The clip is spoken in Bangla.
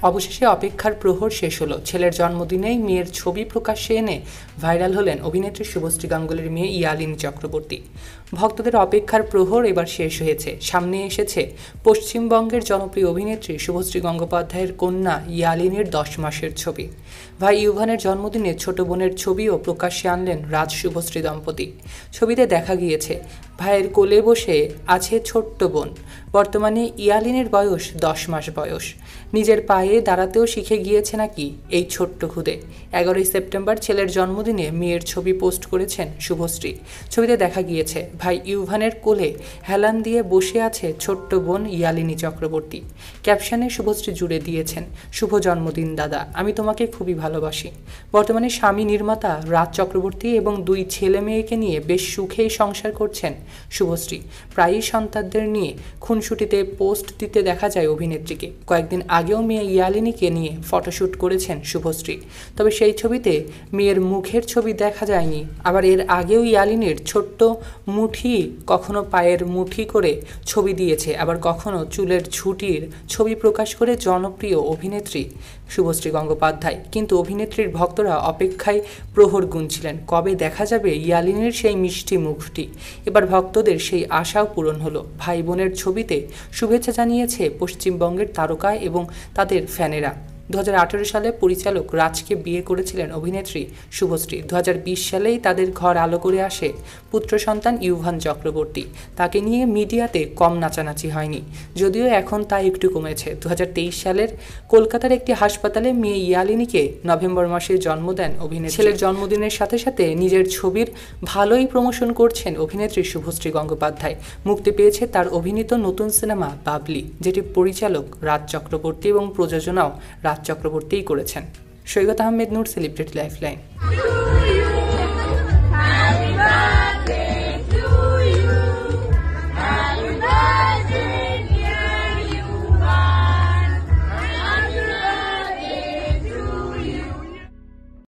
অবশেষে অপেক্ষার প্রহর শেষ হলো। ছেলের জন্মদিনেই মেয়ের ছবি প্রকাশ্যে এনে ভাইরাল হলেন অভিনেত্রী শুভশ্রী গাঙ্গুলির মেয়ে ইয়ালিনী চক্রবর্তী। ভক্তদের অপেক্ষার প্রহর এবার শেষ হয়েছে। সামনে এসেছে পশ্চিমবঙ্গের জনপ্রিয় অভিনেত্রী শুভশ্রী গঙ্গোপাধ্যায়ের কন্যা ইয়ালিনীর 10 মাসের ছবি। ভাই ইউভানের জন্মদিনে ছোট বোনের ছবিও প্রকাশ্যে আনলেন রাজ শুভশ্রী দম্পতি। ছবিতে দেখা গিয়েছে ভাইয়ের কোলে বসে আছে ছোট্ট বোন। বর্তমানে ইয়ালিনীর বয়স 10 মাস বয়স। নিজের পায়ে দাঁড়াতেও শিখে গিয়েছে নাকি এই ছোট্ট খুদে। 11 সেপ্টেম্বর ছেলের জন্মদিনে মেয়ের ছবি পোস্ট করেছেন শুভশ্রী। ছবিতে দেখা গিয়েছে ভাই ইউভানের কোলে হেলান দিয়ে বসে আছে ছোট্ট বোন ইয়ালিনী চক্রবর্তী। ক্যাপশনে শুভশ্রী জুড়ে দিয়েছেন, শুভ জন্মদিন দাদা, আমি তোমাকে খুবই ভালোবাসি। বর্তমানে স্বামী নির্মাতা রাজ চক্রবর্তী এবং 2 ছেলে মেয়েকে নিয়ে বেশ সুখেই সংসার করছেন শুভশ্রী। প্রায়ই সন্তানদের নিয়ে খুনসুটিতে পোস্ট দিতে দেখা যায় অভিনেত্রীকে। কয়েকদিন আগেও মেয়ে ইয়ালিনীকে নিয়ে ফটোশ্যুট করেছেন শুভশ্রী। তবে সেই ছবিতে মেয়ের মুখের ছবি দেখা যায়নি। আবার এর আগেও ইয়ালিনীর ছোট্ট মুঠি, কখনো পায়ের মুঠি করে ছবি দিয়েছে, আবার কখনো চুলের ঝুঁটির ছবি প্রকাশ করে জনপ্রিয় অভিনেত্রী শুভশ্রী গঙ্গোপাধ্যায়। কিন্তু অভিনেত্রীর ভক্তরা অপেক্ষায় প্রহর গুনছিলেন, কবে দেখা যাবে ইয়ালিনীর সেই মিষ্টি মুখটি। এবার ভক্তদের সেই আশাও পূরণ হলো। ভাই বোনের ছবিতে শুভেচ্ছা জানিয়েছে পশ্চিমবঙ্গের তারকা এবং তাদের ফ্যানেরা। 2018 সালে পরিচালক রাজকে বিয়ে করেছিলেন অভিনেত্রী শুভশ্রী। 2020 সালেই তাদের ঘর আলো করে আসে পুত্র সন্তান ইউভান চক্রবর্তী। তাকে নিয়ে মিডিয়াতে কম নাচানাচি হয়নি, যদিও এখন তা একটু কমেছে। 2023 সালের কলকাতার একটি হাসপাতালে মেয়ে ইয়ালিনীকে নভেম্বর মাসে জন্ম দেন অভিনেত্রী। ছেলের জন্মদিনের সাথে সাথে নিজের ছবির ভালোই প্রমোশন করছেন অভিনেত্রী শুভশ্রী গঙ্গোপাধ্যায়। মুক্তি পেয়েছে তার অভিনীত নতুন সিনেমা বাবলি, যেটি পরিচালক রাজ চক্রবর্তী এবং প্রযোজনাও রাজ চক্রবর্তীই করেছেন। সৈকত আহমেদ নূর, সেলিব্রিটি লাইফলাইন।